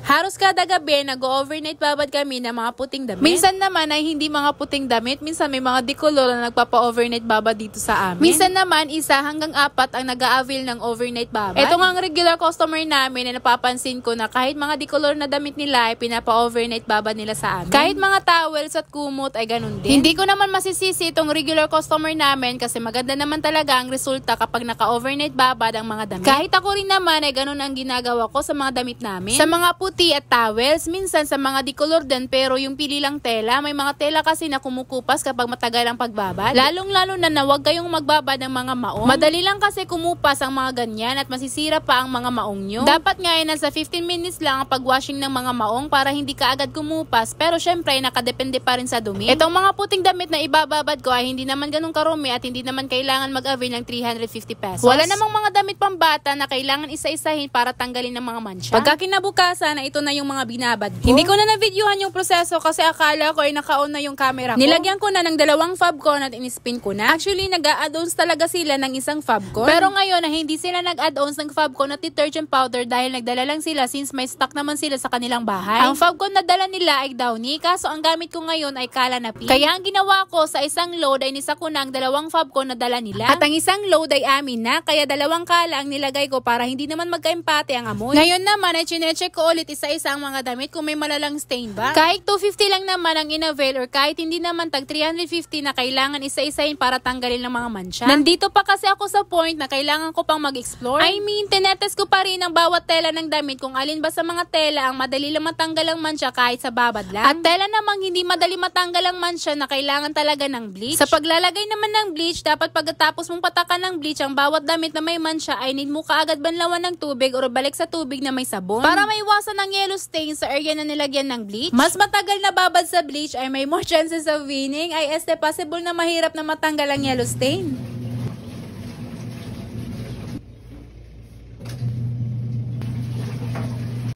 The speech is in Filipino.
Halos kada gabi, nag-overnight babad kami ng mga puting damit. Minsan naman ay hindi mga puting damit, minsan may mga dikolor na nagpapa-overnight babad dito sa amin. Minsan naman, 1 hanggang 4 ang nag-a-avail ng overnight babad. Ito nga ang regular customer namin na napapansin ko na kahit mga dikolor na damit nila ay pinapa-overnight babad nila sa amin. Kahit mga towels at kumot ay ganun din. Hindi ko naman masisisi itong regular customer namin kasi maganda naman talaga ang resulta kapag naka-overnight babad ang mga damit. Kahit ako rin naman ay ganun ang ginagawa ko sa mga damit namin. Sa mga puti at towels, minsan sa mga dikolor din pero yung pili lang tela. May mga tela kasi na kumukupas kapag matagal ang pagbabad. Lalong-lalo na huwag kayong magbabad ng mga maong. Madali lang kasi kumupas ang mga ganyan at masisira pa ang mga maong nyo. Dapat nga ay nasa 15 minutes lang ang pag-washing ng mga maong para hindi ka agad kumupas pero syempre nakadepende pa rin sa dumi. Itong mga puting damit na ibababad ko ay hindi naman ganun karumi at hindi naman kailangan mag-avail ng 350 pesos. Wala namang mga damit pambata na kailangan isa-isahin para tanggalin ng mga mancha. Pagka kinabukasan na ito na yung mga binabad ko. Hindi ko na na-videohan yung proseso kasi akala ko ay naka-on na yung camera ko. Nilagyan ko na ng 2 Fabcon at in-spin ko na. Actually, nag-a-add-ons talaga sila ng 1 Fabcon. Pero ngayon na hindi sila nag-add-ons ng Fabcon at detergent powder dahil nagdala lang sila since may stock naman sila sa kanilang bahay. Ang Fabcon na dala nila ay Downy, kaso ang gamit ko ngayon ay Kalanapin. Kaya ang ginawa ko sa isang load ay nisa ko na ang 2 Fabcon na dala nila. At ang isang load ay amin na, kaya 2 kala ang nilagay ko para hindi naman magka-empate ang amoy. Ngayon naman ay chinecheck ko ulit isa-isa ang mga damit kung may malalang stain ba. Kahit 250 lang naman ang in-avail or kahit hindi naman tag 350 na kailangan isa-isahin para tanggalin ng mga mancha. Nandito pa kasi ako sa point na kailangan ko pang mag-explore. I mean, tinetest ko pa rin ang bawat tela ng damit kung alin ba sa mga tela ang madali lang matanggal ang mancha kahit sa babad lang. At tela namang hindi madali matanggal ang mancha na kailangan talaga ng bleach. Sa paglalagay naman ng bleach, dapat pagkatapos mong patakan ng bleach ang bawat damit na may mancha ay need mo kaagad banlawan ng tubig o balik sa tubig na may sabon para maiwasan ng yellow stain sa area na nilagyan ng bleach. Mas matagal na babad sa bleach ay may more chances of winning ay possible na mahirap na matanggal ang yellow stain.